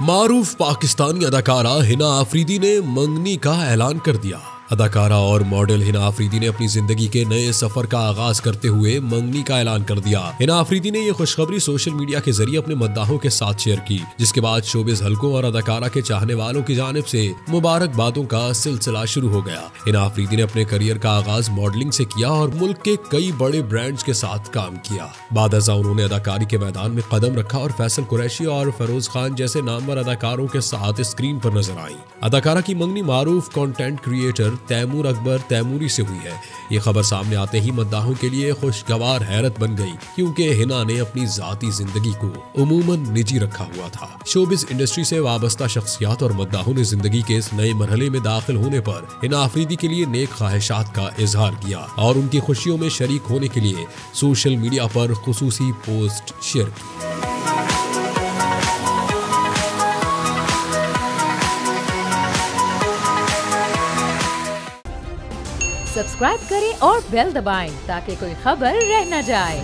मारूफ पाकिस्तानी अदाकारा हिना आफरीदी ने मंगनी का ऐलान कर दिया। अदाकारा और मॉडल हिना आफरीदी ने अपनी जिंदगी के नए सफर का आगाज करते हुए मंगनी का ऐलान कर दिया। हिना आफरीदी ने यह खुशखबरी सोशल मीडिया के जरिए अपने मद्दाहों के साथ शेयर की, जिसके बाद शोबिज हलकों और अदाकारा के चाहने वालों की जानिब से मुबारकबादों का सिलसिला शुरू हो गया। हिना आफरीदी ने अपने करियर का आगाज मॉडलिंग से किया और मुल्क के कई बड़े ब्रांड्स के साथ काम किया। बाद अज़ा उन्होंने अदाकारी के मैदान में कदम रखा और फैसल कुरैशी और फरोज खान जैसे नामवर अदाकारों के साथ स्क्रीन पर नजर आई। अदाकारा की मंगनी मारूफ कंटेंट क्रिएटर तैमूर अकबर तैमूरी से हुई है। ये खबर सामने आते ही मद्दाहों के लिए खुशगवार हैरत बन गई, क्योंकि हिना ने अपनी जाती जिंदगी को उमूमन निजी रखा हुआ था। शोबिज इंडस्ट्री से वाबस्ता शख्सियात और मद्दाहों ने जिंदगी के इस नए मरहले में दाखिल होने पर हिना आफरीदी के लिए नेक ख्वाहिशात का इजहार किया और उनकी खुशियों में शरीक होने के लिए सोशल मीडिया पर खुसूसी पोस्ट शेयर की। सब्सक्राइब करें और बेल दबाएं ताकि कोई खबर रह न जाए।